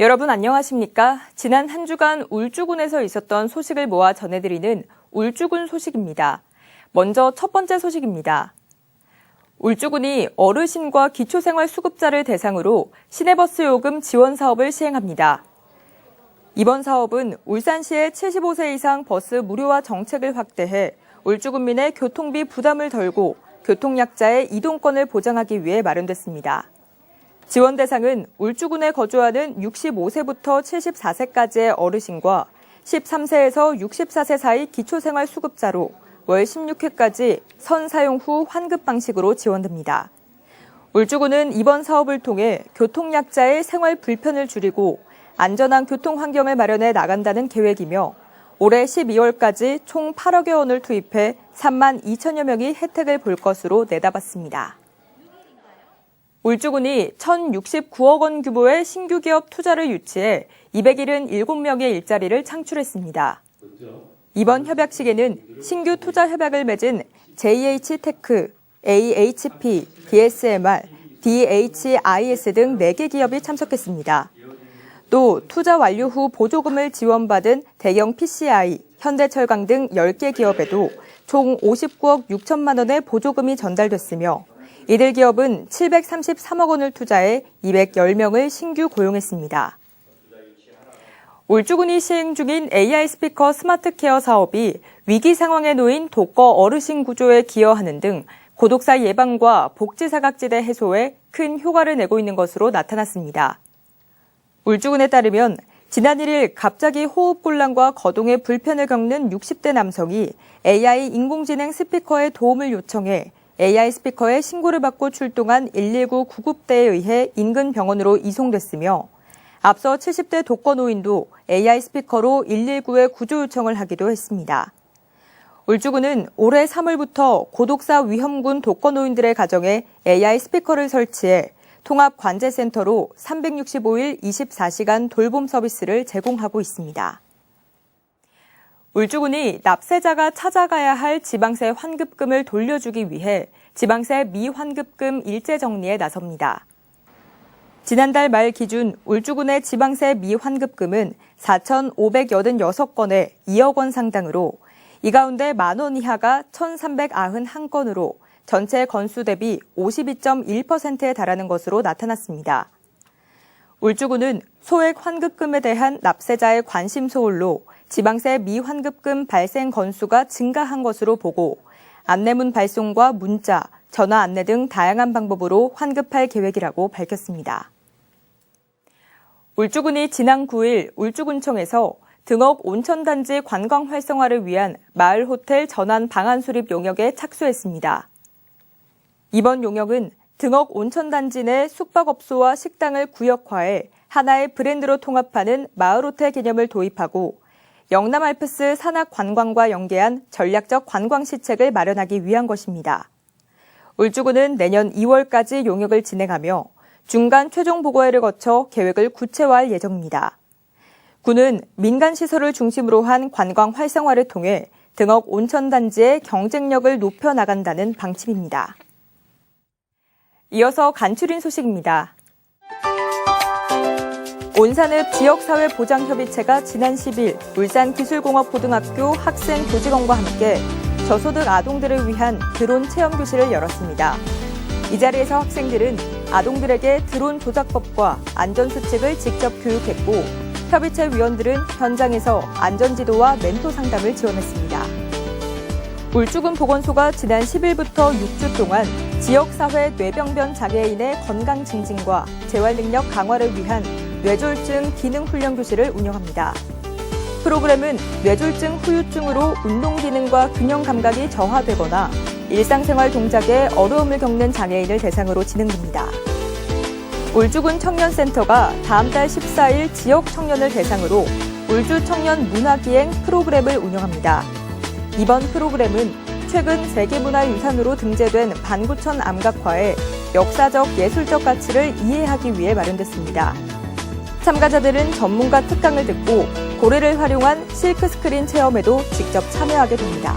여러분 안녕하십니까? 지난 한 주간 울주군에서 있었던 소식을 모아 전해드리는 울주군 소식입니다. 먼저 첫 번째 소식입니다. 울주군이 어르신과 기초생활수급자를 대상으로 시내버스 요금 지원 사업을 시행합니다. 이번 사업은 울산시의 75세 이상 버스 무료화 정책을 확대해 울주군민의 교통비 부담을 덜고 교통약자의 이동권을 보장하기 위해 마련됐습니다. 지원 대상은 울주군에 거주하는 65세부터 74세까지의 어르신과 13세에서 64세 사이 기초생활수급자로 월 16회까지 선 사용 후 환급 방식으로 지원됩니다. 울주군은 이번 사업을 통해 교통약자의 생활 불편을 줄이고 안전한 교통 환경을 마련해 나간다는 계획이며 올해 12월까지 총 8억여 원을 투입해 3만 2천여 명이 혜택을 볼 것으로 내다봤습니다. 울주군이 1,069억 원 규모의 신규 기업 투자를 유치해 277명의 일자리를 창출했습니다. 이번 협약식에는 신규 투자 협약을 맺은 JH테크, AHP, DSMR, DHIS 등 4개 기업이 참석했습니다. 또 투자 완료 후 보조금을 지원받은 대형 PCI, 현대철강 등 10개 기업에도 총 59억 6천만 원의 보조금이 전달됐으며 이들 기업은 733억 원을 투자해 210명을 신규 고용했습니다. 울주군이 시행 중인 AI 스피커 스마트 케어 사업이 위기 상황에 놓인 독거 어르신 구조에 기여하는 등 고독사 예방과 복지 사각지대 해소에 큰 효과를 내고 있는 것으로 나타났습니다. 울주군에 따르면 지난 1일 갑자기 호흡곤란과 거동에 불편을 겪는 60대 남성이 AI 인공지능 스피커의 도움을 요청해 AI 스피커에 신고를 받고 출동한 119 구급대에 의해 인근 병원으로 이송됐으며 앞서 70대 독거 노인도 AI 스피커로 119에 구조 요청을 하기도 했습니다. 울주군은 올해 3월부터 고독사 위험군 독거 노인들의 가정에 AI 스피커를 설치해 통합관제센터로 365일 24시간 돌봄 서비스를 제공하고 있습니다. 울주군이 납세자가 찾아가야 할 지방세 환급금을 돌려주기 위해 지방세 미환급금 일제 정리에 나섭니다. 지난달 말 기준 울주군의 지방세 미환급금은 4,586건에 2억 원 상당으로 이 가운데 만원 이하가 1,391건으로 전체 건수 대비 52.1%에 달하는 것으로 나타났습니다. 울주군은 소액 환급금에 대한 납세자의 관심 소홀로 지방세 미환급금 발생 건수가 증가한 것으로 보고 안내문 발송과 문자, 전화 안내 등 다양한 방법으로 환급할 계획이라고 밝혔습니다. 울주군이 지난 9일 울주군청에서 등억 온천단지 관광 활성화를 위한 마을호텔 전환 방안 수립 용역에 착수했습니다. 이번 용역은 등억 온천단지 내 숙박업소와 식당을 구역화해 하나의 브랜드로 통합하는 마을호텔 개념을 도입하고 영남알프스 산악관광과 연계한 전략적 관광시책을 마련하기 위한 것입니다. 울주군은 내년 2월까지 용역을 진행하며 중간 최종 보고회를 거쳐 계획을 구체화할 예정입니다. 군은 민간시설을 중심으로 한 관광 활성화를 통해 등억 온천단지의 경쟁력을 높여나간다는 방침입니다. 이어서 간추린 소식입니다. 온산읍 지역사회보장협의체가 지난 10일 울산기술공업고등학교 학생 교직원과 함께 저소득 아동들을 위한 드론 체험교실을 열었습니다. 이 자리에서 학생들은 아동들에게 드론 조작법과 안전수칙을 직접 교육했고 협의체 위원들은 현장에서 안전지도와 멘토 상담을 지원했습니다. 울주군 보건소가 지난 10일부터 6주 동안 지역사회 뇌병변 장애인의 건강 증진과 재활능력 강화를 위한 뇌졸중 기능훈련 교실을 운영합니다. 프로그램은 뇌졸중 후유증으로 운동기능과 균형 감각이 저하되거나 일상생활 동작에 어려움을 겪는 장애인을 대상으로 진행됩니다. 울주군 청년센터가 다음 달 14일 지역 청년을 대상으로 울주 청년 문화기행 프로그램을 운영합니다. 이번 프로그램은 최근 세계문화유산으로 등재된 반구천 암각화의 역사적 예술적 가치를 이해하기 위해 마련됐습니다. 참가자들은 전문가 특강을 듣고 고래를 활용한 실크스크린 체험에도 직접 참여하게 됩니다.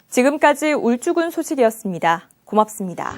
지금까지 울주군 소식이었습니다. 고맙습니다.